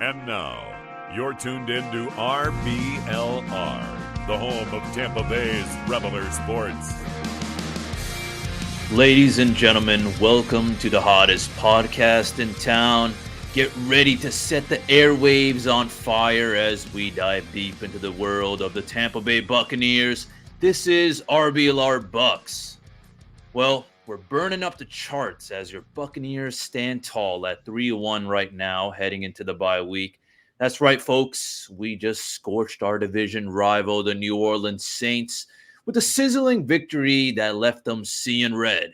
And now, you're tuned in to RBLR, the home of Tampa Bay's RBLR Sports. Ladies and gentlemen, welcome to the hottest podcast in town. Get ready to set the airwaves on fire as we dive deep into the world of the Tampa Bay Buccaneers. This is RBLR Bucs. Well, we're burning up the charts as your Buccaneers stand tall at 3-1 right now, heading into the bye week. That's right, folks. We just scorched our division rival, the New Orleans Saints, with a sizzling victory that left them seeing red.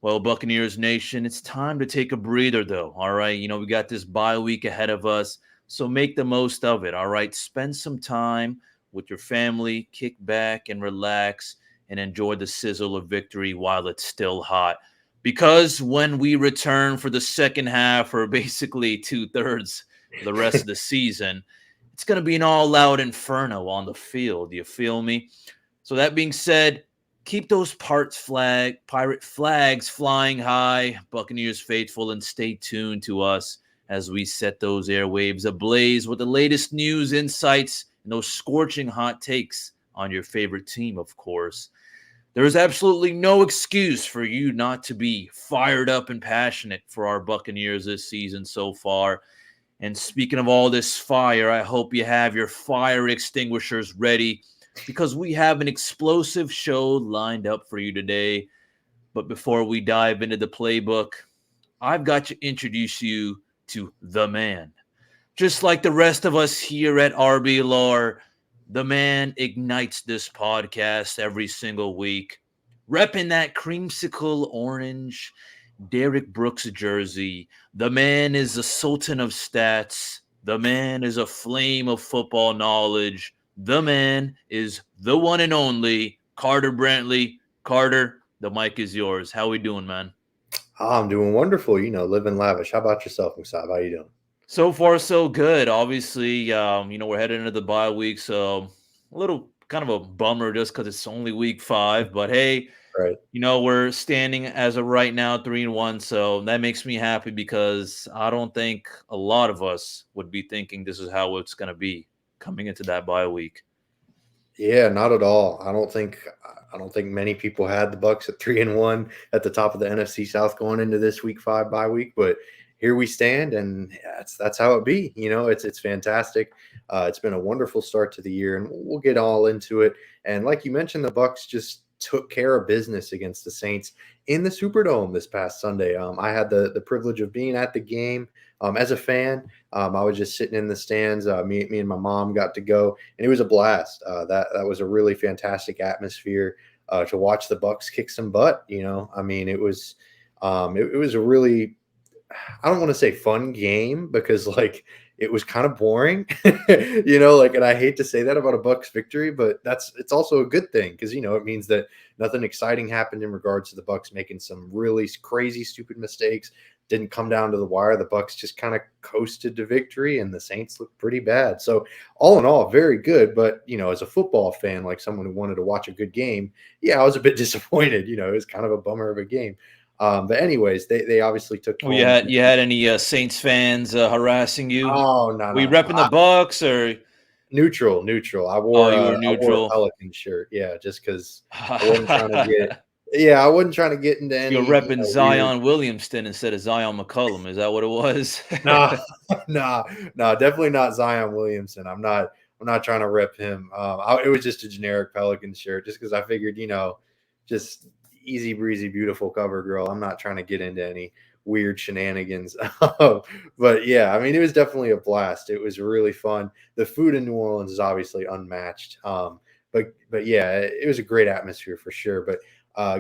Well, Buccaneers Nation, it's time to take a breather, though. All right. We got this bye week ahead of us, so make the most of it. All right. Spend some time with your family, kick back and relax, and enjoy the sizzle of victory while it's still hot. Because when we return for the second half, or basically 2/3 of the rest of the season, it's going to be an all-out inferno on the field. You feel me? So that being said, keep those pirate flags flying high, Buccaneers faithful, and stay tuned to us as we set those airwaves ablaze with the latest news, insights, and those scorching hot takes on your favorite team, of course. There is absolutely no excuse for you not to be fired up and passionate for our Buccaneers this season so far. And speaking of all this fire, I hope you have your fire extinguishers ready because we have an explosive show lined up for you today. But before we dive into the playbook, I've got to introduce you to the man. Just like the rest of us here at RBLR, the man ignites this podcast every single week, repping that creamsicle orange Derrick Brooks jersey. The man is the sultan of stats. The man is a flame of football knowledge. The man is the one and only Carter Brantley. Carter, the mic is yours. How we doing, man? I'm doing wonderful. Living lavish. How about yourself, Musab? How you doing? So far, so good. Obviously, we're heading into the bye week, so a little kind of a bummer just because it's only week 5. But hey, Right. we're standing as of right now 3-1, so that makes me happy because I don't think a lot of us would be thinking this is how it's going to be coming into that bye week. Yeah, not at all. I don't think many people had the Bucs at 3-1 at the top of the NFC South going into this week 5 bye week, but here we stand, and that's how it be. It's fantastic. It's been a wonderful start to the year, and we'll get all into it. And like you mentioned, the Bucs just took care of business against the Saints in the Superdome this past Sunday. I had the privilege of being at the game as a fan. I was just sitting in the stands. Me and my mom got to go, and it was a blast. That was a really fantastic atmosphere to watch the Bucs kick some butt. It was a really, I don't want to say fun game because it was kind of boring, and I hate to say that about a Bucs victory, but it's also a good thing because, it means that nothing exciting happened in regards to the Bucs making some really crazy, stupid mistakes. Didn't come down to the wire. The Bucs just kind of coasted to victory, and the Saints looked pretty bad. So all in all, very good. But, as a football fan, like someone who wanted to watch a good game, yeah, I was a bit disappointed. It was kind of a bummer of a game. But anyways, they obviously took. Well, you had any Saints fans harassing you? Oh, no. Were you repping the Bucs or neutral? I you were I wore a neutral? Pelican shirt, yeah, just because I wasn't trying to get. Yeah, I wasn't trying to get into any. You're repping Zion Williamson instead of Zion McCollum. Is that what it was? No, no, definitely not Zion Williamson. I'm not trying to rep him. It was just a generic Pelican shirt, just because I figured, just easy breezy, beautiful cover girl. I'm not trying to get into any weird shenanigans. But yeah, it was definitely a blast. It was really fun. The food in New Orleans is obviously unmatched. But yeah, it was a great atmosphere for sure. But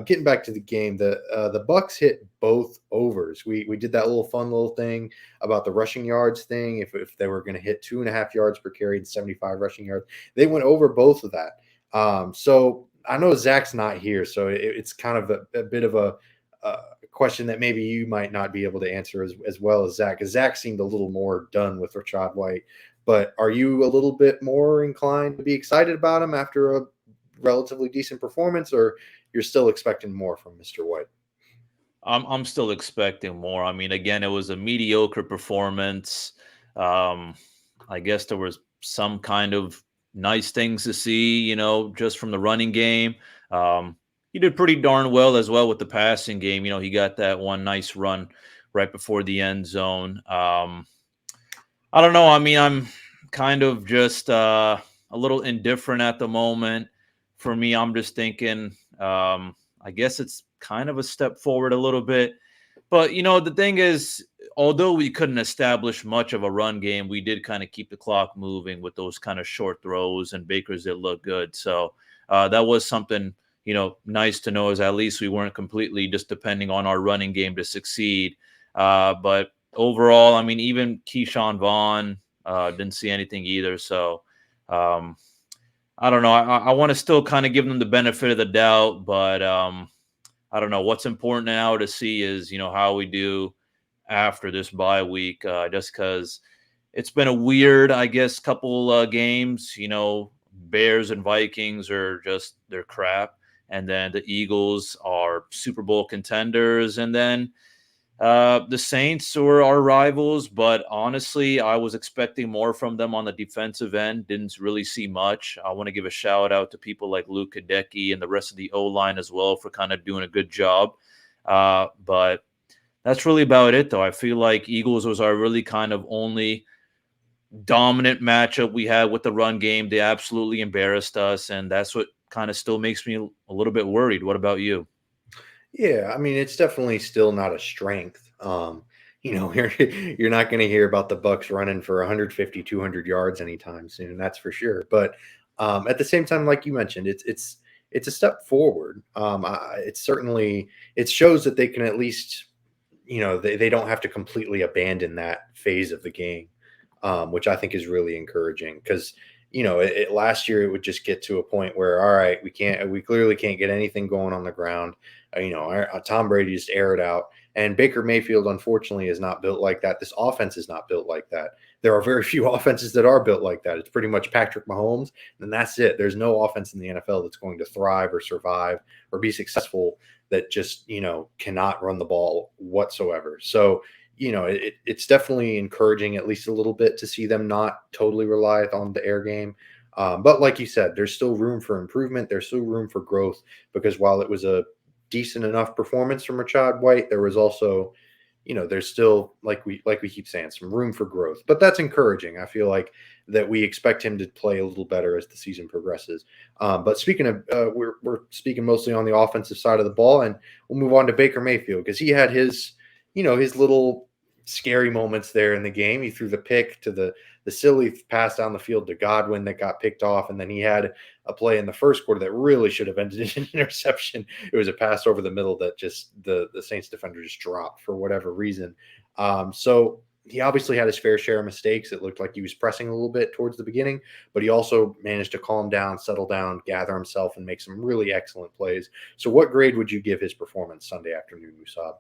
getting back to the game, the Bucs hit both overs. We did that fun little thing about the rushing yards thing. If they were going to hit 2.5 yards per carry and 75 rushing yards, they went over both of that. So I know Zach's not here, so it's kind of a bit of a question that maybe you might not be able to answer as well as Zach, because Zach seemed a little more done with Rachaad White. But are you a little bit more inclined to be excited about him after a relatively decent performance, or you're still expecting more from Mr. White? I'm still expecting more. Again, it was a mediocre performance. I guess there was some kind of nice things to see, just from the running game. He did pretty darn well as well with the passing game. He got that one nice run right before the end zone. I don't know. I mean, I'm kind of just a little indifferent at the moment. For me, I'm just thinking, I guess it's kind of a step forward a little bit. But, the thing is, although we couldn't establish much of a run game, we did kind of keep the clock moving with those kind of short throws, and Baker's did look good. So that was something, nice to know, is at least we weren't completely just depending on our running game to succeed. But overall, I mean, even Keyshawn Vaughn didn't see anything either. So um, I don't know. I want to still kind of give them the benefit of the doubt, but I don't know. What's important now to see is, how we do after this bye week, just because it's been a weird, I guess, couple games. Bears and Vikings are just, they're crap. And then the Eagles are Super Bowl contenders. And then the Saints were our rivals, but honestly, I was expecting more from them on the defensive end. Didn't really see much. I want to give a shout out to people like Luke Kadecki and the rest of the O-line as well for kind of doing a good job. But that's really about it, though. I feel like Eagles was our really kind of only dominant matchup we had with the run game. They absolutely embarrassed us, and that's what kind of still makes me a little bit worried. What about you? Yeah, I mean, it's definitely still not a strength. You're not going to hear about the Bucs running for 150, 200 yards anytime soon. That's for sure. But at the same time, like you mentioned, it's a step forward. It's certainly, it shows that they can at least, they don't have to completely abandon that phase of the game, which I think is really encouraging because last year it would just get to a point where, all right, we clearly can't get anything going on the ground. Tom Brady just aired out, and Baker Mayfield, unfortunately, is not built like that. This offense is not built like that. There are very few offenses that are built like that. It's pretty much Patrick Mahomes, and that's it. There's no offense in the NFL that's going to thrive or survive or be successful that just, cannot run the ball whatsoever. So, it's definitely encouraging, at least a little bit, to see them not totally rely on the air game. But like you said, there's still room for improvement. There's still room for growth because while it was a decent enough performance from Rashad White, there was also, there's still, like we keep saying, some room for growth. But that's encouraging. I feel like that we expect him to play a little better as the season progresses. But speaking of, we're speaking mostly on the offensive side of the ball, and we'll move on to Baker Mayfield because he had his, his little scary moments there in the game. He threw the pick to the silly pass down the field to Godwin that got picked off, and then he had a play in the first quarter that really should have ended in an interception. It was a pass over the middle that just the Saints defender just dropped for whatever reason. So he obviously had his fair share of mistakes. It looked like he was pressing a little bit towards the beginning, but he also managed to calm down, settle down, gather himself, and make some really excellent plays. So what grade would you give his performance Sunday afternoon, Musab?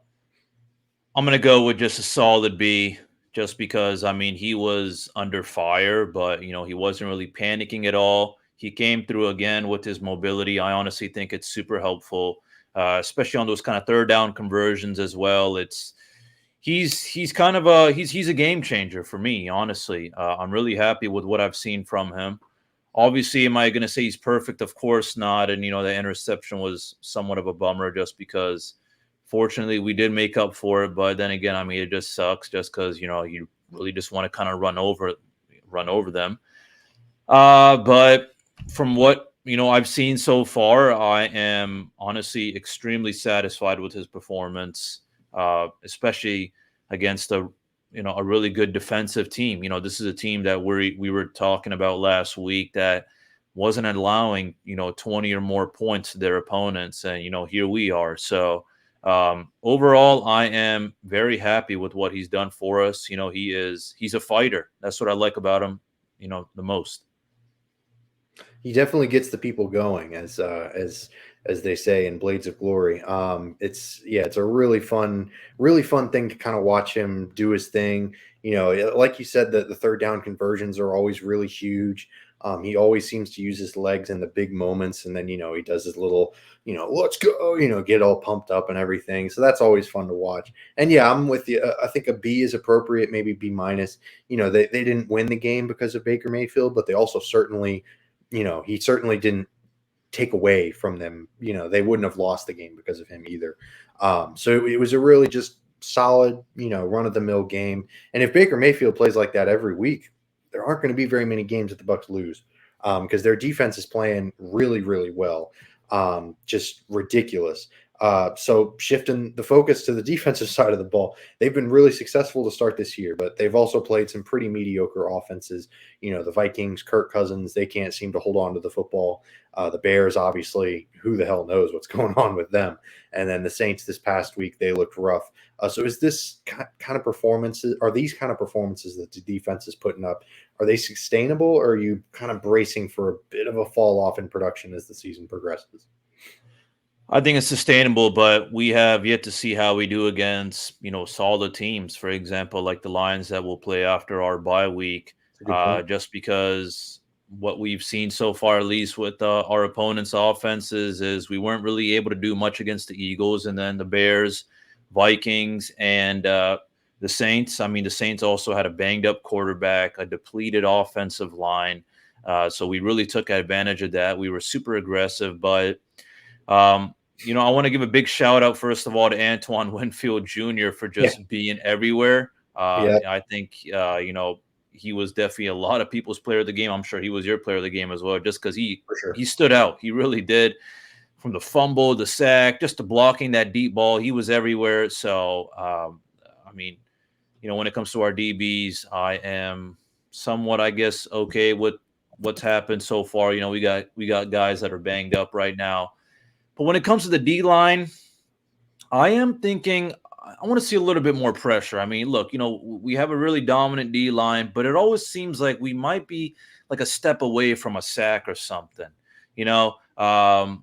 I'm going to go with just a solid B, just because, I mean, he was under fire, but, he wasn't really panicking at all. He came through again with his mobility. I honestly think it's super helpful, especially on those kind of third down conversions as well. He's kind of he's a game changer for me, honestly. I'm really happy with what I've seen from him. Obviously, am I going to say he's perfect? Of course not. And, the interception was somewhat of a bummer just because fortunately we did make up for it. But then again, I mean, it just sucks just because, you really just want to kind of run over them. But from what, I've seen so far, I am honestly extremely satisfied with his performance, especially against a really good defensive team. This is a team that we were talking about last week that wasn't allowing, 20 or more points to their opponents. And, here we are. So overall, I am very happy with what he's done for us. He's a fighter. That's what I like about him, the most. He definitely gets the people going, as they say in Blades of Glory. It's a really fun thing to kind of watch him do his thing. Like you said, the third down conversions are always really huge. He always seems to use his legs in the big moments, and then he does his little let's go, get all pumped up and everything. So that's always fun to watch. And yeah, I'm with you. I think a B is appropriate, maybe B minus. They didn't win the game because of Baker Mayfield, but they also certainly, he certainly didn't take away from them. They wouldn't have lost the game because of him either. So it was a really just solid, run of the mill game. And if Baker Mayfield plays like that every week, there aren't going to be very many games that the Bucs lose because their defense is playing really, really well. Just ridiculous. So shifting the focus to the defensive side of the ball, they've been really successful to start this year, but they've also played some pretty mediocre offenses. The Vikings, Kirk Cousins, they can't seem to hold on to the football. The Bears, obviously, who the hell knows what's going on with them? And then the Saints this past week, they looked rough. So is this kind of performances, are these kind of performances that the defense is putting up, are they sustainable, or are you kind of bracing for a bit of a fall off in production as the season progresses? I think it's sustainable, but we have yet to see how we do against, solid teams. For example, like the Lions that will play after our bye week. That's a good point. Just because what we've seen so far, at least with our opponents' offenses, is we weren't really able to do much against the Eagles, and then the Bears, Vikings, and the Saints. I mean, the Saints also had a banged up quarterback, a depleted offensive line. So we really took advantage of that. We were super aggressive, but I want to give a big shout out, first of all, to Antoine Winfield Jr. for Yeah. just being everywhere. Yeah. I think, he was definitely a lot of people's player of the game. I'm sure he was your player of the game as well, just because For sure. he stood out. He really did. From the fumble, the sack, just to blocking that deep ball, he was everywhere. So, when it comes to our DBs, I am somewhat, I guess, okay with what's happened so far. We got guys that are banged up right now. But when it comes to the D line, I am thinking I want to see a little bit more pressure. I mean, look, we have a really dominant D line, but it always seems like we might be like a step away from a sack or something. JTS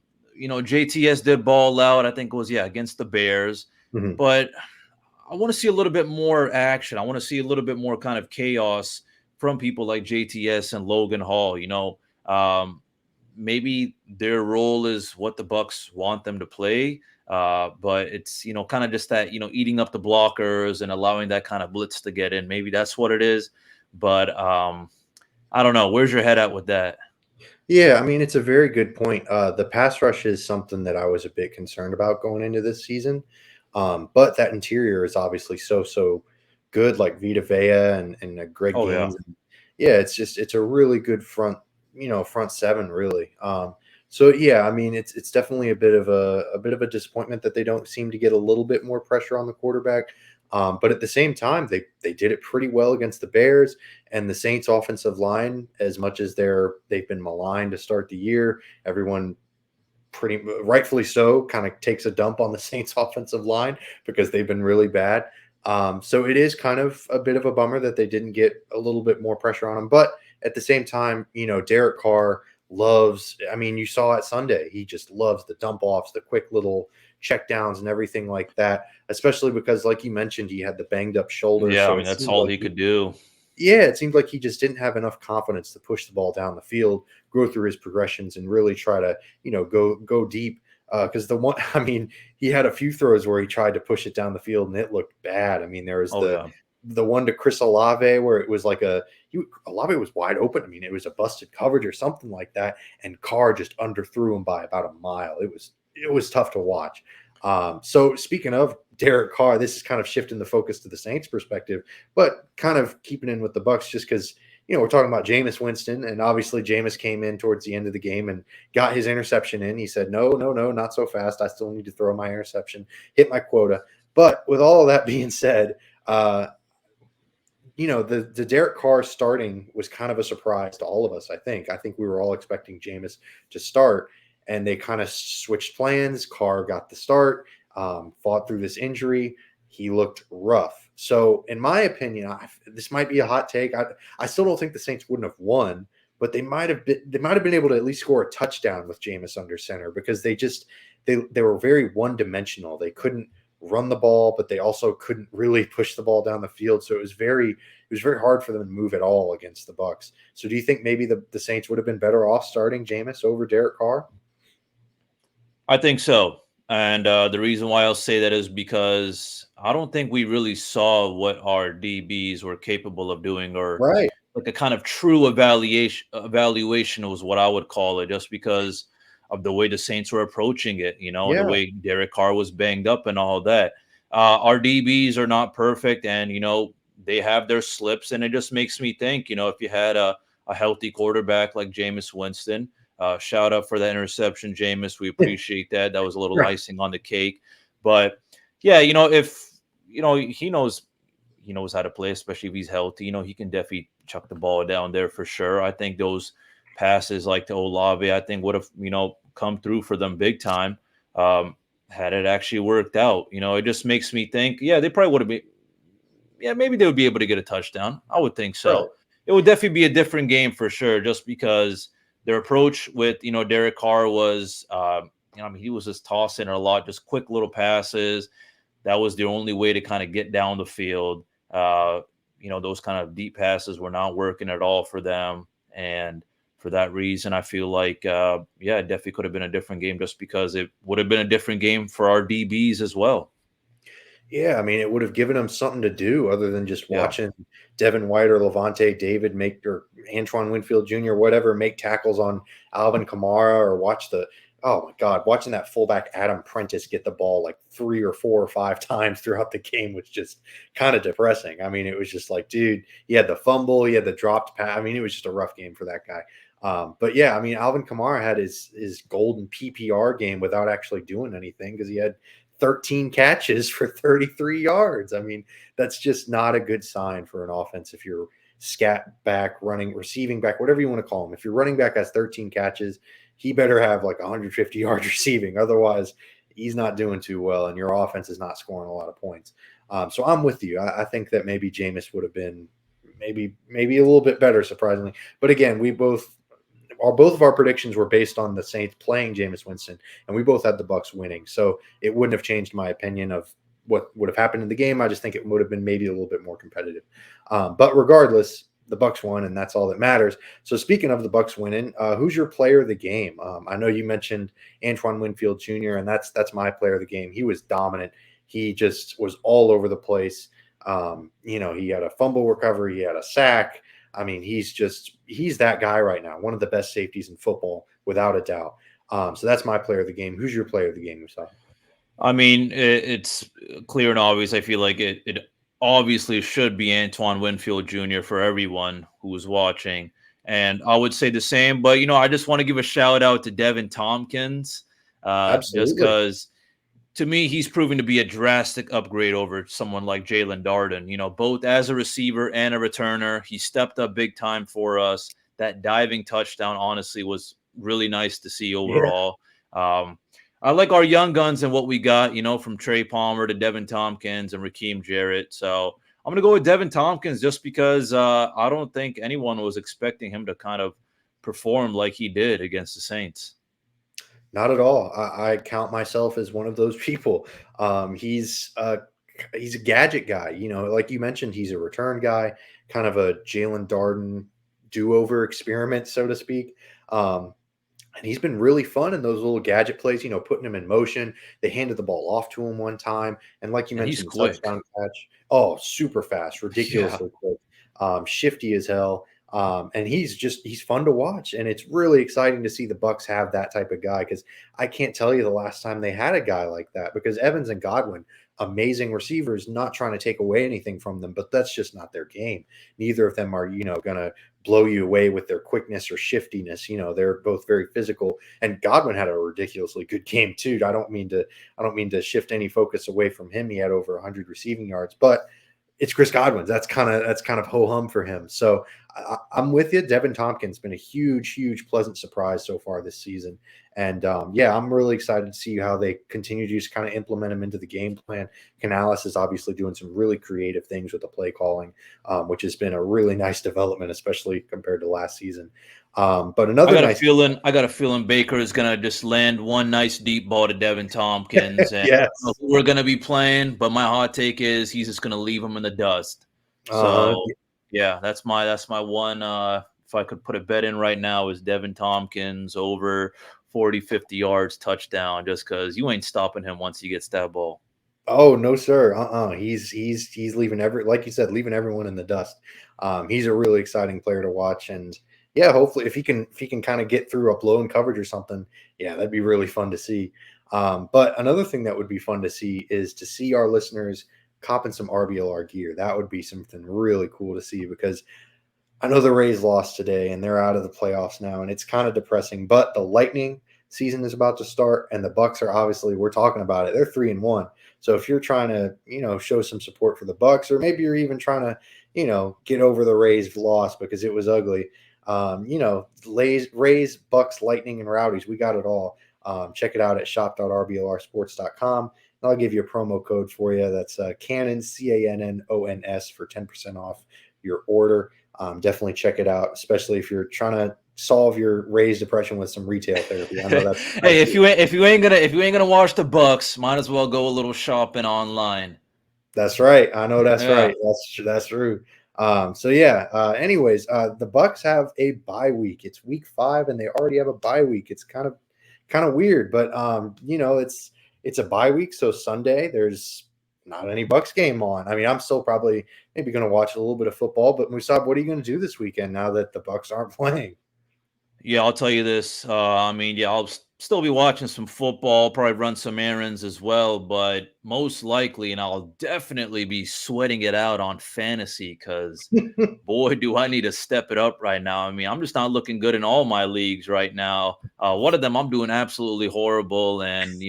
did ball out. I think it was against the Bears, Mhm. but I want to see a little bit more action. I want to see a little bit more kind of chaos from people like JTS and Logan Hall. Maybe their role is what the Bucs want them to play, but it's kind of just that eating up the blockers and allowing that kind of blitz to get in. Maybe that's what it is, but I don't know. Where's your head at with that? Yeah, I mean, it's a very good point. The pass rush is something that I was a bit concerned about going into this season. But that interior is obviously so good, like Vita Vea and Greg Oh yeah, Gaines. Yeah, it's a really good front seven, really. So yeah, I mean, it's definitely a bit of a disappointment that they don't seem to get a little bit more pressure on the quarterback. But at the same time, they did it pretty well against the Bears and the Saints offensive line. As much as they've been maligned to start the year, everyone pretty rightfully so kind of takes a dump on the Saints offensive line because they've been really bad. So it is kind of a bit of a bummer that they didn't get a little bit more pressure on them. But at the same time, Derek Carr loves, I mean, you saw it Sunday. He just loves the dump offs, the quick little check downs and everything like that, especially because, like you mentioned, he had the banged up shoulder. yeah. I So mean, it that's seemed all like he could do. yeah, it seemed like he just didn't have enough confidence to push the ball down the field, go through his progressions, and really try to, go deep. Because the one, I mean, he had a few throws where he tried to push it down the field and it looked bad. I mean, there was Oh yeah. the one to Chris Olave where it was like Olave was wide open. I mean, it was a busted coverage or something like that, and Carr just underthrew him by about a mile. It was tough to watch. So speaking of Derek Carr, this is kind of shifting the focus to the Saints perspective, but kind of keeping in with the Bucs just because we're talking about Jameis Winston, and obviously Jameis came in towards the end of the game and got his interception in. He said, "No, no, no, not so fast. I still need to throw my interception, hit my quota." But with all of that being said, the Derek Carr starting was kind of a surprise to all of us. I think we were all expecting Jameis to start, and they kind of switched plans. Carr got the start, fought through this injury. He looked rough. So, in my opinion, this might be a hot take. I still don't think the Saints wouldn't have won, but they might have been able to at least score a touchdown with Jameis under center because they were very one dimensional. They couldn't run the ball, but they also couldn't really push the ball down the field. So it was very hard for them to move at all against the Bucs. So do you think maybe the Saints would have been better off starting Jameis over Derek Carr? I think so. And the reason why I'll say that is because I don't think we really saw what our DBs were capable of doing, or Right. like a kind of true evaluation was what I would call it, just because of the way the Saints were approaching it, and the Yeah. way Derek Carr was banged up and all that. Our DBs are not perfect, and they have their slips, and it just makes me think, if you had a healthy quarterback like Jameis Winston. Shout out for that interception, Jameis. We appreciate that. That was a little Right. icing on the cake. But yeah, if he knows how to play, especially if he's healthy. He can definitely chuck the ball down there for sure. I think those passes like to Olave, I think would have come through for them big time. Had it actually worked out. It just makes me think, yeah, they probably would have been, yeah, maybe they would be able to get a touchdown. I would think Right. so. It would definitely be a different game for sure, just because their approach with Derek Carr was, he was just tossing a lot, just quick little passes. That was the only way to kind of get down the field. Those kind of deep passes were not working at all for them, and for that reason, I feel like, yeah, it definitely could have been a different game, just because it would have been a different game for our DBs as well. Yeah, I mean, it would have given them something to do other than just Yeah. watching Devin White or Levante David or Antoine Winfield Jr., whatever, make tackles on Alvin Kamara, or oh my God, watching that fullback Adam Prentice get the ball like 3 or 4 or 5 times throughout the game was just kind of depressing. I mean, it was just like, dude, he had the fumble, he had the dropped pass. I mean, it was just a rough game for that guy. But yeah, I mean, Alvin Kamara had his golden PPR game without actually doing anything, because he had 13 catches for 33 yards. I mean, that's just not a good sign for an offense if you're scat back, running, receiving back, whatever you want to call him. If your running back has 13 catches, he better have like 150 yards receiving. Otherwise, he's not doing too well, and your offense is not scoring a lot of points. So I'm with you. I think that maybe Jameis would have been maybe a little bit better, surprisingly. But again, both of our predictions were based on the Saints playing Jameis Winston, and we both had the Bucs winning. So it wouldn't have changed my opinion of what would have happened in the game. I just think it would have been maybe a little bit more competitive. But regardless, the Bucs won, and that's all that matters. So speaking of the Bucs winning, who's your player of the game? I know you mentioned Antoine Winfield Jr., and that's my player of the game. He was dominant. He just was all over the place. He had a fumble recovery, he had a sack. I mean, he's that guy right now. One of the best safeties in football, without a doubt. So that's my player of the game. Who's your player of the game, Usai? I mean, it's clear and obvious. I feel like it obviously should be Antoine Winfield Jr. for everyone who is watching. And I would say the same, but I just want to give a shout out to Devin Tompkins, just Absolutely. because to me he's proven to be a drastic upgrade over someone like Jalen Darden. Both as a receiver and a returner, he stepped up big time for us. That diving touchdown, honestly, was really nice to see Yeah. overall. I like our young guns and what we got, from Trey Palmer to Devin Tompkins and Raheem Jarrett. So I'm going to go with Devin Tompkins, just because I don't think anyone was expecting him to kind of perform like he did against the Saints. Not at all. I count myself as one of those people. He's a gadget guy. Like you mentioned, he's a return guy, kind of a Jalen Darden do-over experiment, so to speak. And he's been really fun in those little gadget plays, putting him in motion. They handed the ball off to him one time. And like you And he's mentioned, the quick. touchdown catch. Oh, super fast, Yeah. ridiculously quick, shifty as hell. And he's fun to watch. And it's really exciting to see the Bucs have that type of guy, because I can't tell you the last time they had a guy like that, because Evans and Godwin, amazing receivers, not trying to take away anything from them, but that's just not their game. Neither of them are, going to blow you away with their quickness or shiftiness. They're both very physical, and Godwin had a ridiculously good game too. I don't mean to shift any focus away from him. He had over 100 receiving yards, but it's Chris Godwin. That's kind of ho hum for him. So I'm with you. Devin Tompkins been a huge pleasant surprise so far this season, And yeah, I'm really excited to see how they continue to just kind of implement them into the game plan. Canales is obviously doing some really creative things with the play calling, which has been a really nice development, especially compared to last season. But another nice, I got a feeling Baker is gonna just land one nice deep ball to Devin Tompkins, and I yes, don't know who we're gonna be playing. But my hot take is he's just gonna leave him in the dust. uh-huh. So yeah, that's my one. If I could put a bet in right now, is Devin Tompkins over 40, 50 yards touchdown, just because you ain't stopping him once he gets that ball. Oh no, sir. He's leaving like you said, leaving everyone in the dust. He's a really exciting player to watch, and yeah, hopefully if he can kind of get through a blown coverage or something, yeah, that'd be really fun to see. But another thing that would be fun to see is to see our listeners copping some RBLR gear. That would be something really cool to see because I know the Rays lost today and they're out of the playoffs now, and it's kind of depressing. But the Lightning season is about to start, and the Bucs are obviously we're talking about it. They're 3-1. So if you're trying to show some support for the Bucs, or maybe you're even trying to get over the Rays loss because it was ugly. Rays, Bucs, Lightning, and Rowdies. We got it all. Check it out at shop.rblrsports.com. And I'll give you a promo code for you. That's Cannon, CANNONS, for 10% off your order. Definitely check it out, especially if you're trying to solve your Rays depression with some retail therapy. I know that's Hey, if you ain't gonna watch the Bucks, might as well go a little shopping online. that's right. I know that's Yeah. right. That's true. So yeah. Anyways, the Bucks have a bye week. It's week 5, and they already have a bye week. It's kind of weird, but it's a bye week. So Sunday there's not any Bucks game on. I mean, I'm still probably maybe going to watch a little bit of football. But Musab, what are you going to do this weekend now that the Bucks aren't playing? Yeah, I'll tell you this. I mean, yeah, I'll still be watching some football, probably run some errands as well, but most likely, and I'll definitely be sweating it out on fantasy because boy, do I need to step it up right now. I mean, I'm just not looking good in all my leagues right now. One of them, I'm doing absolutely horrible, and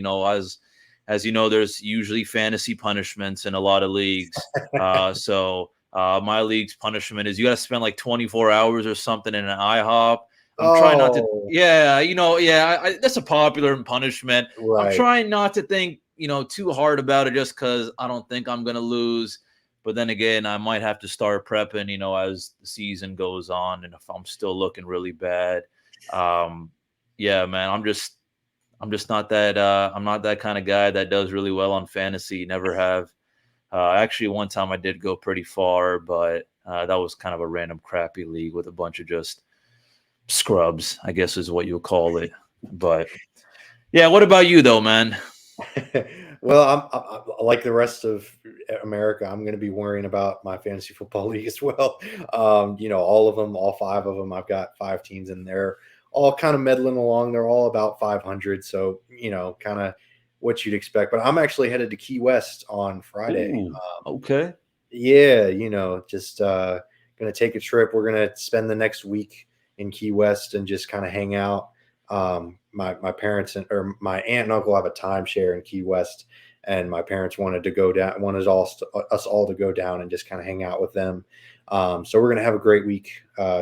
as you know, there's usually fantasy punishments in a lot of leagues. My league's punishment is you got to spend like 24 hours or something in an IHOP. I'm trying not to. Oh, Yeah, that's a popular punishment. I'm right. trying not to think, too hard about it just because I don't think I'm gonna lose. But then again, I might have to start prepping, as the season goes on, and if I'm still looking really bad, yeah, man, I'm just not that. I'm not that kind of guy that does really well on fantasy. Never have. Actually, one time I did go pretty far, but that was kind of a random crappy league with a bunch of just scrubs, I guess is what you'll call it. But yeah, what about you though, man? Well, I'm like the rest of America. I'm going to be worrying about my fantasy football league as well. All of them, all 5 of them. I've got 5 teams, and they're all kind of meddling along. They're all about 500, so kind of what you'd expect. But I'm actually headed to Key West on Friday. Ooh, okay. Yeah, just gonna take a trip. We're gonna spend the next week in Key West and just kind of hang out. My parents or my aunt and uncle have a timeshare in Key West, and my parents wanted to go down, wanted us all to go down and just kind of hang out with them. So we're gonna have a great week,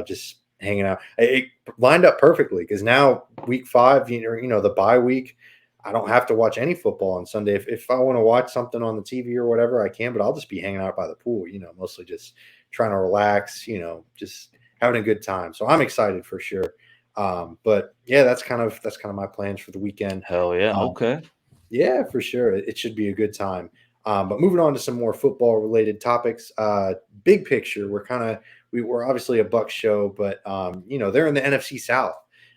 just hanging out. It lined up perfectly because now week 5, the bye week. I don't have to watch any football on Sunday. If I want to watch something on the TV or whatever, I can, but I'll just be hanging out by the pool, mostly just trying to relax, just having a good time. So I'm excited for sure. But yeah, that's kind of my plans for the weekend. Hell yeah. Um, Okay. yeah, for sure. It should be a good time. But moving on to some more football related topics. Big picture, we're obviously a Bucs show, but they're in the NFC South.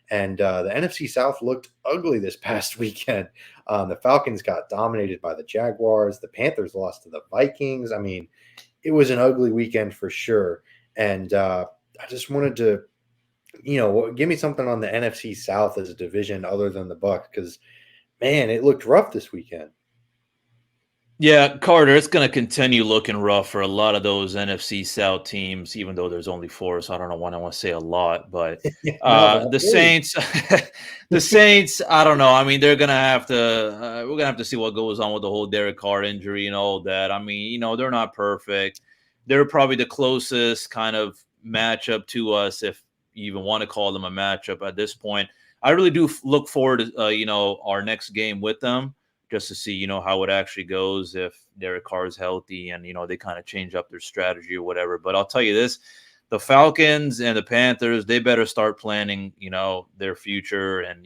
And the NFC South looked ugly this past weekend. The Falcons got dominated by the Jaguars. The Panthers lost to the Vikings. I mean, it was an ugly weekend for sure. And I just wanted to, give me something on the NFC South as a division other than the Bucs, because man, it looked rough this weekend. Yeah, Carter, it's going to continue looking rough for a lot of those NFC South teams, even though there's only 4. So I don't know when I want to say a lot, but No, but the Saints, the Saints, I don't know. I mean, they're going to have to, we're going to have to see what goes on with the whole Derek Carr injury and all that. I mean, they're not perfect. They're probably the closest kind of matchup to us, if you even want to call them a matchup at this point. I really do look forward to our next game with them, just to see how it actually goes if Derek Carr is healthy and they kind of change up their strategy or whatever. But I'll tell you this: the Falcons and the Panthers, they better start planning their future and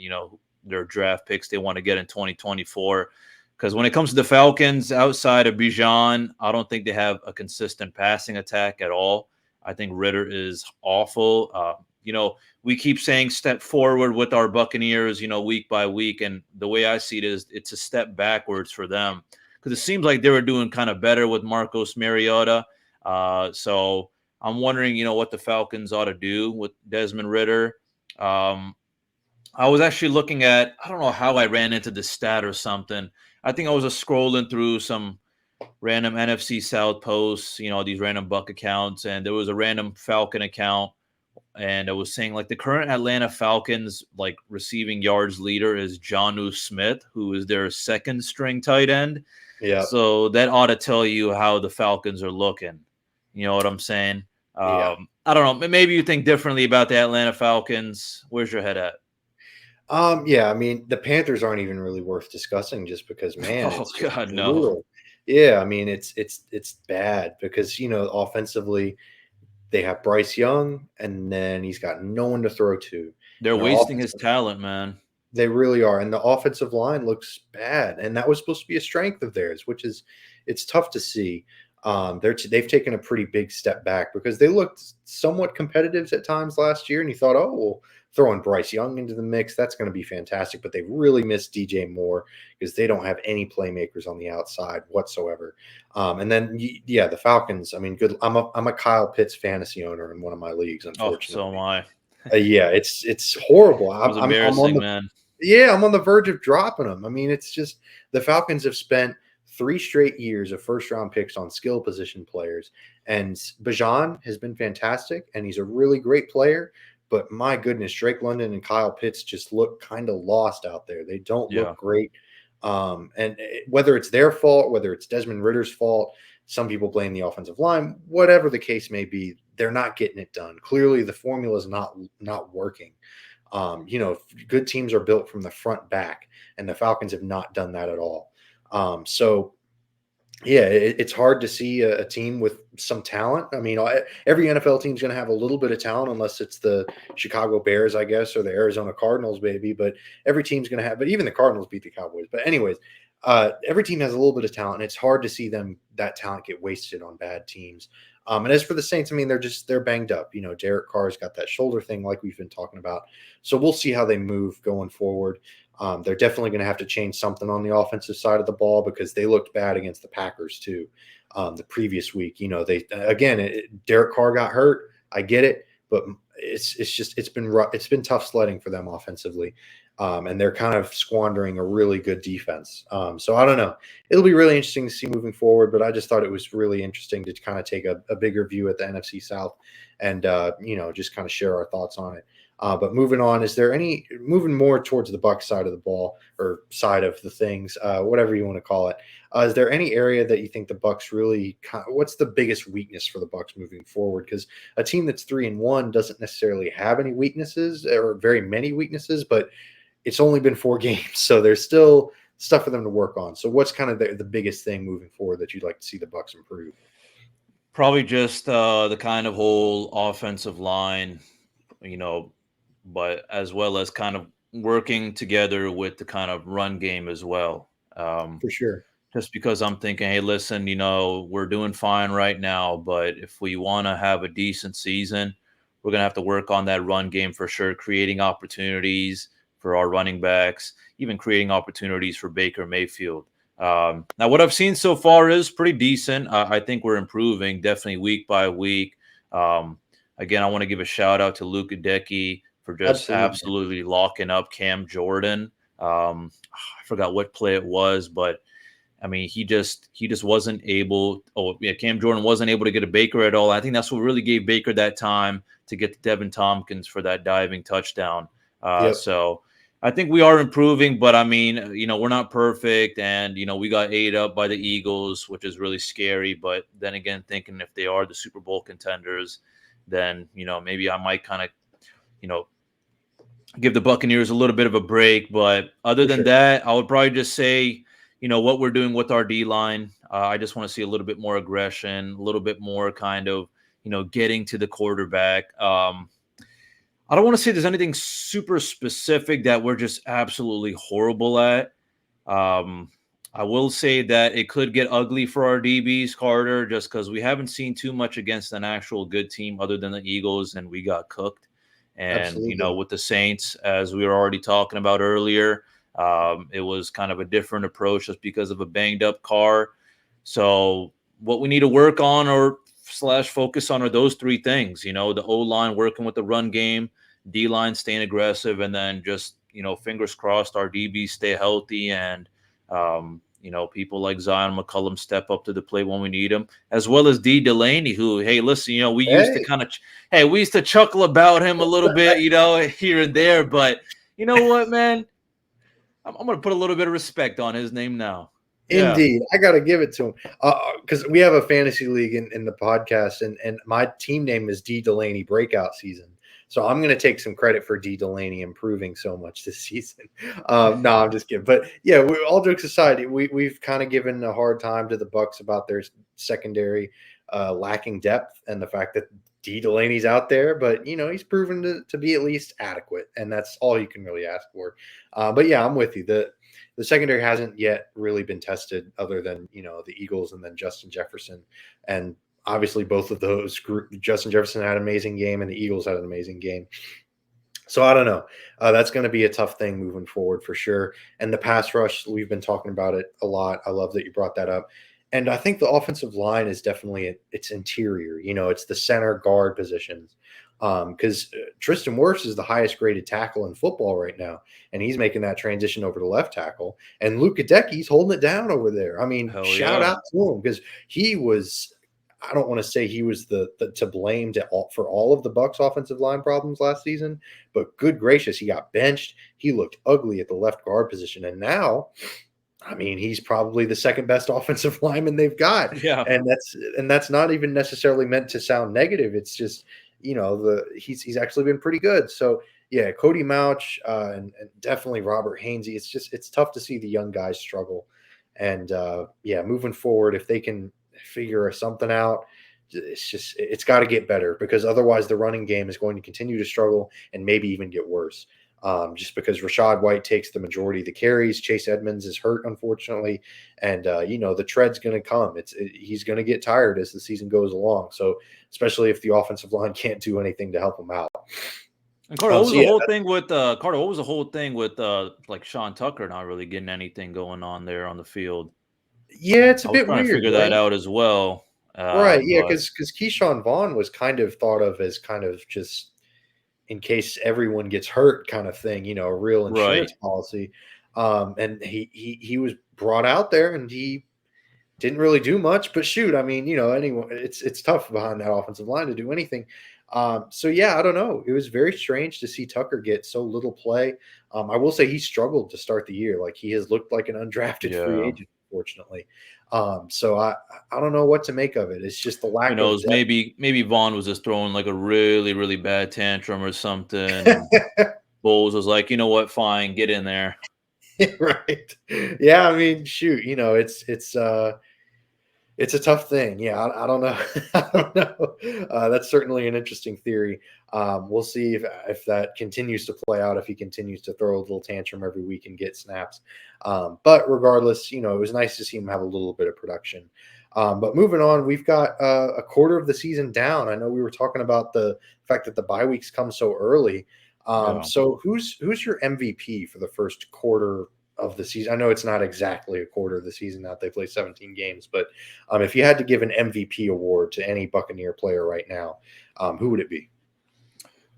their draft picks they want to get in 2024. Because when it comes to the Falcons, outside of Bijan, I don't think they have a consistent passing attack at all. I think Ritter is awful. We keep saying step forward with our Buccaneers, week by week. And the way I see it is it's a step backwards for them because it seems like they were doing kind of better with Marcos Mariota. So I'm wondering, what the Falcons ought to do with Desmond Ritter. I was actually looking at, I don't know how I ran into this stat or something. I think I was just scrolling through some random NFC South posts, these random Buck accounts, and there was a random Falcon account, and it was saying like the current Atlanta Falcons like receiving yards leader is Jonnu Smith, who is their second string tight end. Yeah. So that ought to tell you how the Falcons are looking. You know what I'm saying? Yeah. I don't know. Maybe you think differently about the Atlanta Falcons. Where's your head at? Yeah, I mean, the Panthers aren't even really worth discussing just because, man, Oh it's just God, no. brutal. Yeah, I mean, it's bad because offensively they have Bryce Young, and then he's got no one to throw to. They're And their wasting his offensive talent, man. They really are, and the offensive line looks bad, and that was supposed to be a strength of theirs, which is it's tough to see. They've taken a pretty big step back because they looked somewhat competitive at times last year, and you thought, oh, well, throwing Bryce Young into the mix, that's going to be fantastic. But they really missed DJ Moore because they don't have any playmakers on the outside whatsoever. And then, yeah, the Falcons. I mean, good. I'm a Kyle Pitts fantasy owner in one of my leagues, Oh, so am unfortunately. I. Yeah, it's horrible. It was I'm on embarrassing, the man. yeah, I'm on the verge of dropping them. I mean, it's just the Falcons have spent 3 straight years of first round picks on skill position players. And Bajan has been fantastic and he's a really great player. But my goodness, Drake London and Kyle Pitts just look kind of lost out there. They don't Yeah. look great. Whether it's their fault, whether it's Desmond Ritter's fault, some people blame the offensive line, whatever the case may be, they're not getting it done. Clearly, the formula is not working. Good teams are built from the front back, and the Falcons have not done that at all. So yeah, it's hard to see a team with some talent. I mean, every NFL team's going to have a little bit of talent, unless it's the Chicago Bears, I guess, or the Arizona Cardinals, maybe. But every team's going to have. But even the Cardinals beat the Cowboys. But anyways, every team has a little bit of talent, and it's hard to see that talent get wasted on bad teams. And as for the Saints, I mean, they're banged up. Derek Carr's got that shoulder thing, like we've been talking about. So we'll see how they move going forward. They're definitely going to have to change something on the offensive side of the ball because they looked bad against the Packers too. The previous week, Derek Carr got hurt. I get it, but it's been rough. It's been tough sledding for them offensively, and they're kind of squandering a really good defense. So I don't know. It'll be really interesting to see moving forward. But I just thought it was really interesting to kind of take a bigger view at the NFC South and just kind of share our thoughts on it. But moving on, is there moving more towards the Bucs side of the ball or side of the things, whatever you want to call it? Is there any area that you think the Bucs really? What's the biggest weakness for the Bucs moving forward? Because a team that's 3-1 doesn't necessarily have any weaknesses or very many weaknesses, but it's only been 4 games, so there's still stuff for them to work on. So what's kind of the biggest thing moving forward that you'd like to see the Bucs improve? Probably just the kind of whole offensive line, but as well as kind of working together with the kind of run game as well. For sure. Just because I'm thinking, hey, listen, we're doing fine right now, but if we want to have a decent season, we're going to have to work on that run game for sure, creating opportunities for our running backs, even creating opportunities for Baker Mayfield. Now, what I've seen so far is pretty decent. I think we're improving, definitely week by week. Again, I want to give a shout out to Luka Decky for just Absolutely. absolutely locking up Cam Jordan. I forgot what play it was, but I mean, he just wasn't able. Oh, yeah, Cam Jordan wasn't able to get a Baker at all. I think that's what really gave Baker that time to get to Devin Tompkins for that diving touchdown. Yep. So I think we are improving, but I mean, we're not perfect, and we got ate up by the Eagles, which is really scary. But then again, thinking if they are the Super Bowl contenders, then maybe I might kind of you know give the Buccaneers a little bit of a break. But other For than sure. that, I would probably just say, what we're doing with our D line. I just want to see a little bit more aggression, a little bit more kind of, getting to the quarterback. I don't want to say there's anything super specific that we're just absolutely horrible at. Um, I will say that it could get ugly for our DBs, Carter, just because we haven't seen too much against an actual good team other than the Eagles, and we got cooked. And Absolutely. with the Saints, as we were already talking about earlier, it was kind of a different approach just because of a banged up car. So what we need to work on or slash focus on are those three things. The O line working with the run game, D line staying aggressive, and then just fingers crossed our DBs stay healthy and people like Zion McCullum step up to the plate when we need them, as well as D Delaney, who, hey, listen, we used to Hey, kind of, hey, we used to chuckle about him a little bit, here and there, but you know what, man, I'm gonna put a little bit of respect on his name now. Yeah, indeed, I got to give it to him because we have a fantasy league in the podcast, and my team name is D Delaney Breakout Season. So I'm going to take some credit for D Delaney improving so much this season. No, I'm just kidding. But yeah, all jokes aside, we've kind of given a hard time to the Bucs about their secondary lacking depth and the fact that D Delaney's out there, but he's proven to be at least adequate, and that's all you can really ask for. But yeah, I'm with you. The secondary hasn't yet really been tested other than the Eagles and then Justin Jefferson, and obviously both of those Justin Jefferson had an amazing game and the Eagles had an amazing game. So I don't know. That's going to be a tough thing moving forward for sure. And the pass rush, we've been talking about it a lot. I love that you brought that up. And I think the offensive line is definitely its interior. It's the center guard positions. Because Tristan Wirfs is the highest graded tackle in football right now, and he's making that transition over to left tackle. And Luka Decky's holding it down over there. I mean, hell shout yeah. out to him because he was. I don't want to say he was the to blame for all of the Bucs offensive line problems last season, but good gracious, he got benched. He looked ugly at the left guard position, and now, I mean, he's probably the second best offensive lineman they've got, Yeah. and that's not even necessarily meant to sound negative. It's just he's actually been pretty good. So yeah, Cody Mauch and definitely Robert Hainsey. It's tough to see the young guys struggle, and yeah, moving forward, if they can figure something out, it's got to get better because otherwise the running game is going to continue to struggle and maybe even get worse. Just because Rashad White takes the majority of the carries, Chase Edmonds is hurt unfortunately, and the tread's going to come. He's going to get tired as the season goes along. So especially if the offensive line can't do anything to help him out. And Carter, what was So the yeah, whole thing with Carter? What was the whole thing with like Sean Tucker not really getting anything going on there on the field? yeah, it's a I was bit trying to weird, figure that right? out as well. Right, yeah, But because Keyshawn Vaughn was kind of thought of as kind of just in case everyone gets hurt kind of thing, a real right, insurance policy. And he was brought out there and he didn't really do much, but shoot, I mean, anyone it's tough behind that offensive line to do anything. So yeah, I don't know. It was very strange to see Tucker get so little play. I will say he struggled to start the year. Like he has looked like an undrafted free yeah. agent, unfortunately. So I don't know what to make of it. It's just the Who lack of knows? Maybe Vaughn was just throwing like a really really bad tantrum or something, and depth. Bowles was like, you know what, fine, get in there. Right. Yeah, I mean, shoot, it's a tough thing. Yeah, I don't know. I don't know. That's certainly an interesting theory. We'll see if that continues to play out. If he continues to throw a little tantrum every week and get snaps. But regardless, it was nice to see him have a little bit of production. But moving on, we've got a quarter of the season down. I know we were talking about the fact that the bye weeks come so early. Yeah. So who's your MVP for the first quarter of the season? I know it's not exactly a quarter of the season that they play 17 games, but if you had to give an MVP award to any Buccaneer player right now, who would it be?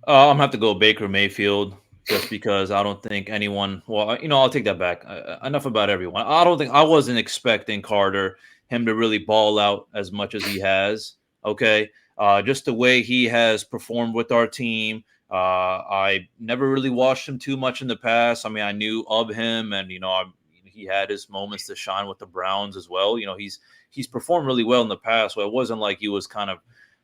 I'm gonna have to go Baker Mayfield just because I don't think anyone. Well, I'll take that back. Enough about everyone. I wasn't expecting Carter him to really ball out as much as he has. Okay, just the way he has performed with our team. I never really watched him too much in the past. I mean, I knew of him, and he had his moments to shine with the Browns as well. He's performed really well in the past, so it wasn't like he was kind of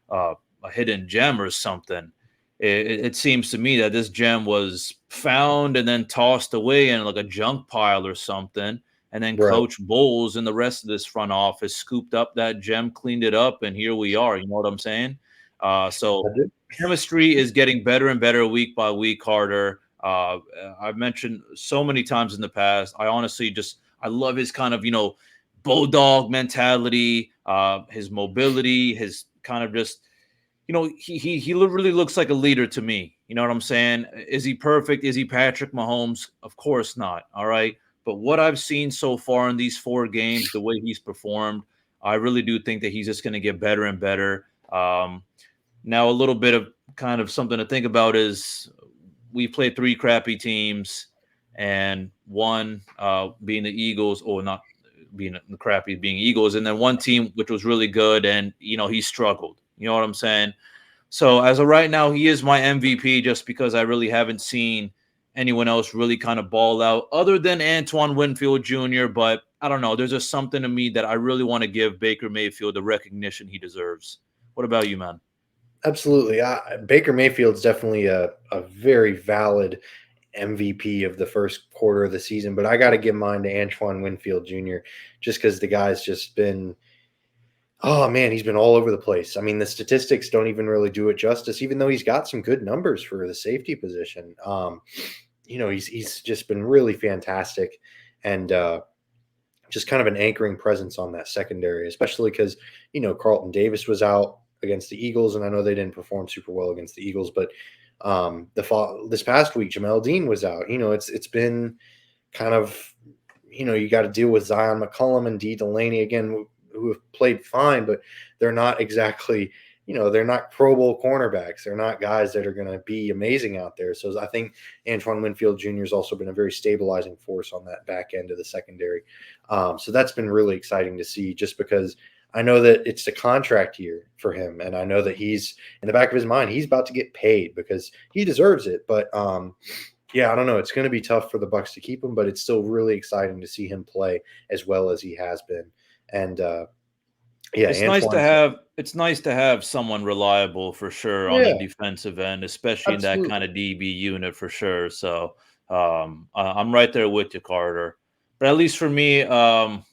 a hidden gem or something. it seems to me that this gem was found and then tossed away in like a junk pile or something. And then Right. Coach Bowles and the rest of this front office scooped up that gem, cleaned it up, and here we are. You know what I'm saying? So I do. chemistry is getting better and better week by week, Carter. I've mentioned so many times in the past. I honestly I love his kind of bulldog mentality, his mobility, his kind of just he really looks like a leader to me. You know what I'm saying? Is he perfect? Is he Patrick Mahomes? Of course not. All right. But what I've seen so far in these 4 games, the way he's performed, I really do think that he's just going to get better and better. Now, a little bit of kind of something to think about is we played 3 crappy teams, and one being the Eagles, or not being the crappy, being Eagles, and then one team which was really good, and he struggled. You know what I'm saying? So as of right now, he is my MVP just because I really haven't seen anyone else really kind of ball out other than Antoine Winfield Jr. But I don't know. There's just something to me that I really want to give Baker Mayfield the recognition he deserves. What about you, man? Absolutely. Baker Mayfield's definitely a very valid MVP of the first quarter of the season, but I got to give mine to Antoine Winfield Jr. just because the guy's just been, oh man, he's been all over the place. I mean, the statistics don't even really do it justice, even though he's got some good numbers for the safety position. He's just been really fantastic, and just kind of an anchoring presence on that secondary, especially because Carlton Davis was out against the Eagles, and I know they didn't perform super well against the Eagles, but this past week Jamel Dean was out. It's been kind of you got to deal with Zion McCollum and D Delaney again, who have played fine, but they're not exactly they're not Pro Bowl cornerbacks. They're not guys that are going to be amazing out there. So I think Antoine Winfield Jr. has also been a very stabilizing force on that back end of the secondary. So that's been really exciting to see, just because I know that it's a contract year for him, and I know that he's in the back of his mind, he's about to get paid because he deserves it. But yeah, I don't know. It's going to be tough for the Bucs to keep him, but it's still really exciting to see him play as well as he has been. And yeah, Antoine. It's nice to have someone reliable for sure on the Yeah, defensive end, especially in that kind absolutely. of DB unit for sure. So I'm right there with you, Carter. But at least for me, yeah,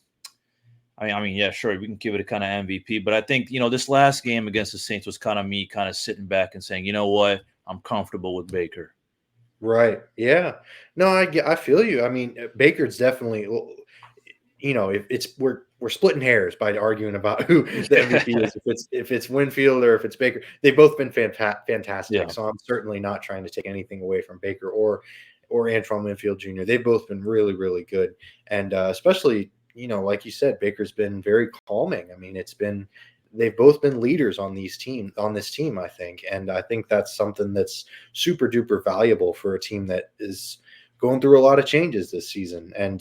sure, we can give it a kind of MVP. But I think this last game against the Saints was kind of me kind of sitting back and saying, you know what, I'm comfortable with Baker. Right. Yeah. No, I feel you. I mean, Baker's definitely. Well, if it's we're splitting hairs by arguing about who the MVP is. If it's Winfield or if it's Baker, they've both been fantastic. Yeah. So I'm certainly not trying to take anything away from Baker or Antoine Winfield Jr. They've both been really really good, and especially like you said, Baker's been very calming. I mean, they've both been leaders on this team, I think. And I think that's something that's super duper valuable for a team that is going through a lot of changes this season. And,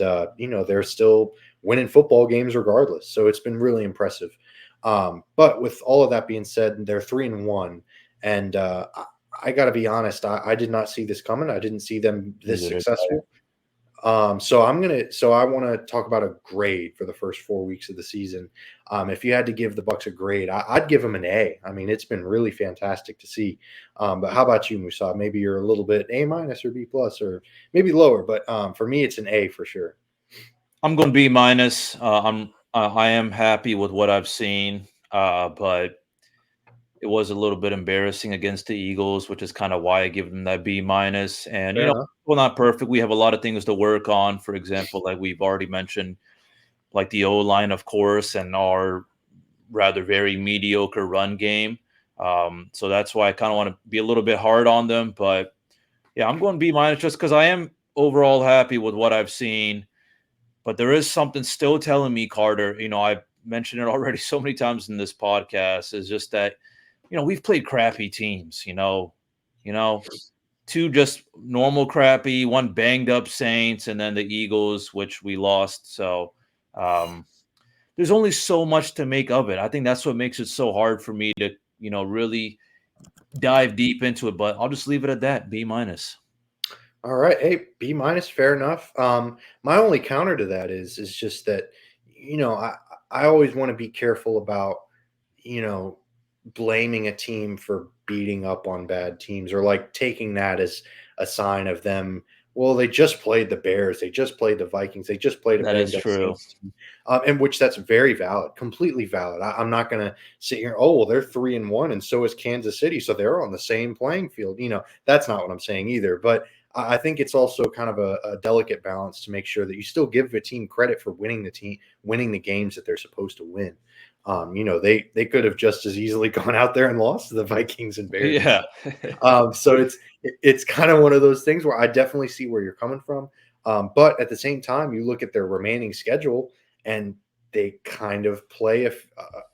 they're still winning football games regardless. So it's been really impressive. But with all of that being said, they're 3-1. And I got to be honest, I did not see this coming. I didn't see them this Neither did successful. So I want to talk about a grade for the first 4 weeks of the season. If you had to give the Bucs a grade, I'd give them an A. I mean, it's been really fantastic to see. But how about you, Musa? Maybe you're a little bit A minus or B plus or maybe lower, but for me, it's an A for sure. I'm going B minus. I am happy with what I've seen, but it was a little bit embarrassing against the Eagles, which is kind of why I give them that B minus. And Fair enough. we're not perfect. We have a lot of things to work on. For example, like we've already mentioned, like the O line, of course, and our rather very mediocre run game. So that's why I kind of want to be a little bit hard on them. But yeah, I'm going B minus just because I am overall happy with what I've seen. But there is something still telling me, Carter. I mentioned it already so many times in this podcast. Is just that we've played crappy teams. You know, 2 just normal crappy, 1 banged up Saints, and then the Eagles, which we lost. So there's only so much to make of it. I think that's what makes it so hard for me to really dive deep into it. But I'll just leave it at that. B minus. All right. Hey, B minus, fair enough. My only counter to that is just that, I always want to be careful about, you know, blaming a team for beating up on bad teams or like taking that as a sign of them. Well, they just played the Bears, they just played the Vikings, they just played a That is banged up true. Saints team, and which that's very valid, completely valid. I'm not going to sit here. Oh, well, they're 3-1, and so is Kansas City, so they're on the same playing field. That's not what I'm saying either. But I think it's also kind of a delicate balance to make sure that you still give a team credit for winning the games that they're supposed to win. They could have just as easily gone out there and lost to the Vikings and Bears and Yeah. stuff. So it's kind of one of those things where I definitely see where you're coming from. But at the same time, you look at their remaining schedule and they kind of play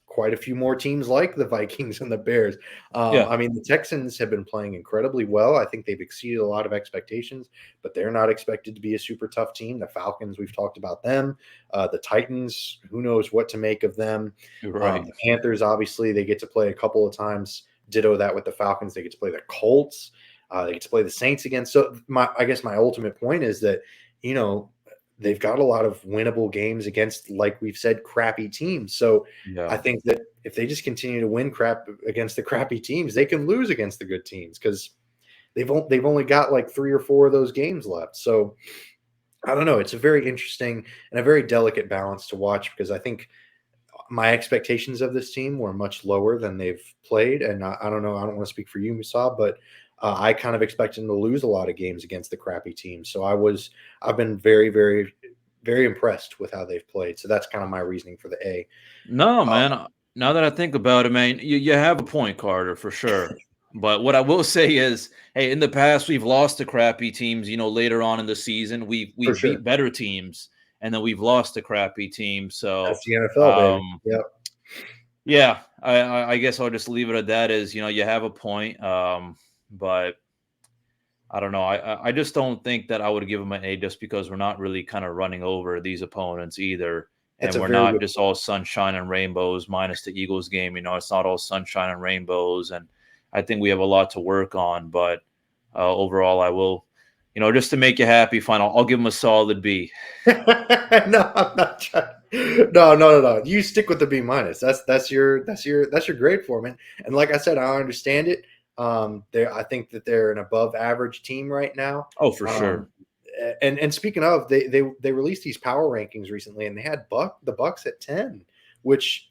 quite a few more teams like the Vikings and the Bears. Yeah. I mean, the Texans have been playing incredibly well. I think they've exceeded a lot of expectations, but they're not expected to be a super tough team. The Falcons, we've talked about them. The Titans, who knows what to make of them. Right. The Panthers, obviously, they get to play a couple of times. Ditto that with the Falcons. They get to play the Colts. They get to play the Saints again. So I guess my ultimate point is that, they've got a lot of winnable games against, like we've said, crappy teams. So I Yeah. think that if they just continue to win crap against the crappy teams, they can lose against the good teams because they've only got like 3 or 4 of those games left. So I don't know. It's a very interesting and a very delicate balance to watch because I think my expectations of this team were much lower than they've played. And I don't know. I don't want to speak for you, Musab, but I kind of expected them to lose a lot of games against the crappy teams. So I've been very, very, very impressed with how they've played. So that's kind of my reasoning for the A. No, Uh, man. Now that I think about it, man, you have a point, Carter, for sure. But what I will say is, hey, in the past we've lost to crappy teams. Later on in the season, we've for we've sure. beat better teams, and then we've lost to crappy teams. So, That's the NFL, baby. um, Yep. yeah, I guess I'll just leave it at that. Is you have a point, but I don't know. I just don't think that I would give them an A just because we're not really kind of running over these opponents either. That's And a we're very not good just point. all sunshine and rainbows, minus the Eagles game. It's not all sunshine and rainbows. And I think we have a lot to work on. But overall, I will, just to make you happy, fine. I'll give them a solid B. No, I'm not trying. No. You stick with the B minus. That's your grade for them. And like I said, I understand it. I think that they're an above average team right now. Oh, for Um, sure. and speaking of, they released these power rankings recently, and they had the Bucs at 10, which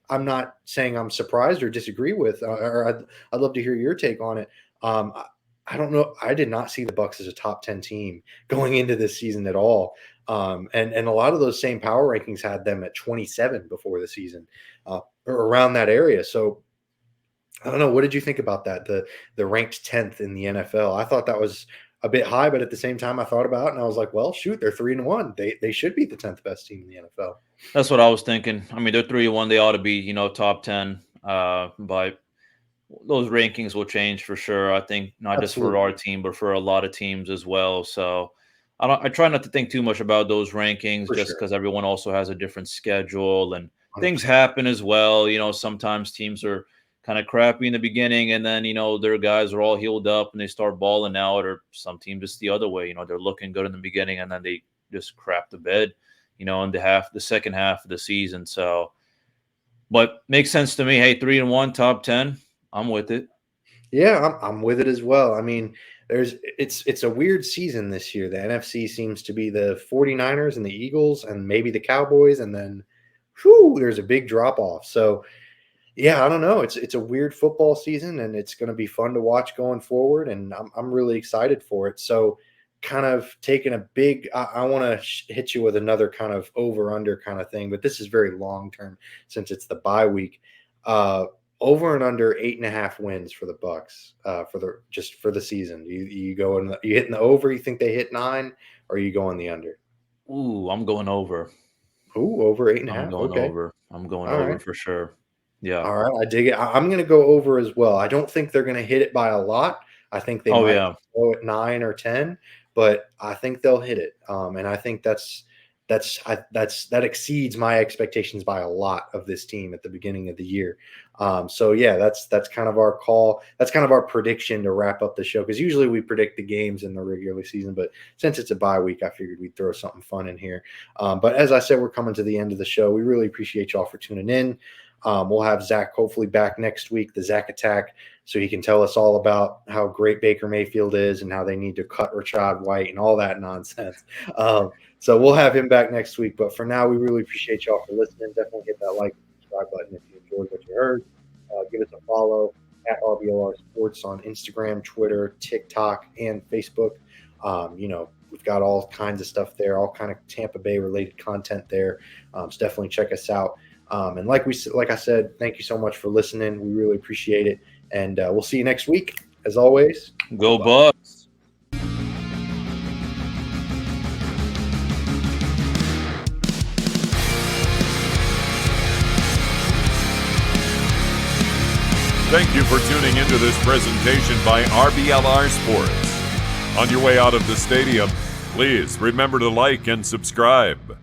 I'm not saying I'm surprised or disagree with, or I'd love to hear your take on it. I don't know. I did not see the Bucs as a top 10 team going into this season at all. And a lot of those same power rankings had them at 27 before the season, or around that area. So I don't know. What did you think about that? The ranked 10th in the NFL. I thought that was a bit high, but at the same time, I thought about it and I was like, well, shoot, they're 3-1. They should be the 10th best team in the NFL. That's what I was thinking. I mean, they're 3-1. They ought to be, top 10. But those rankings will change for sure. I think not just for our Absolutely, team, but for a lot of teams as well. So I try not to think too much about those rankings for just sure, because everyone also has a different schedule and things 100%. happen as well. Sometimes teams are kind of crappy in the beginning and then, their guys are all healed up and they start balling out, or some teams just the other way. They're looking good in the beginning and then they just crap the bed, in the second half of the season. So, but makes sense to me. Hey, 3-1, top 10. I'm with it. Yeah, I'm with it as well. I mean, it's a weird season this year. The NFC seems to be the 49ers and the Eagles and maybe the Cowboys, and then there's a big drop off. So yeah, I don't know. It's a weird football season, and it's going to be fun to watch going forward, and I'm really excited for it. So, kind of taking a big. I want to hit you with another kind of over under kind of thing, but this is very long term since it's the bye week. Uh, Over and under 8.5 wins for the Bucks for the season. You go in you hitting the over? You think they hit 9, or are you going the under? Ooh, I'm going over. Ooh, over eight and a I'm half. going Okay, over. I'm going all over right. for sure. Yeah. All right, I dig it. I'm going to go over as well. I don't think they're going to hit it by a lot. I think they Oh might yeah. go at 9 or 10, but I think they'll hit it. And I think that exceeds my expectations by a lot of this team at the beginning of the year. So yeah, that's kind of our call. That's kind of our prediction to wrap up the show because usually we predict the games in the regular season, but since it's a bye week, I figured we'd throw something fun in here. But as I said, we're coming to the end of the show. We really appreciate y'all for tuning in. We'll have Zach hopefully back next week, the Zach Attack, so he can tell us all about how great Baker Mayfield is and how they need to cut Rashad White and all that nonsense. So we'll have him back next week. But for now, we really appreciate y'all for listening. Definitely hit that like and subscribe button if you enjoyed what you heard. Give us a follow at RBLR Sports on Instagram, Twitter, TikTok, and Facebook. We've got all kinds of stuff there, all kind of Tampa Bay related content there. So definitely check us out. And like I said, thank you so much for listening. We really appreciate it. And we'll see you next week. As always, Go Bucs. Thank you for tuning into this presentation by RBLR Sports. On your way out of the stadium, please remember to like and subscribe.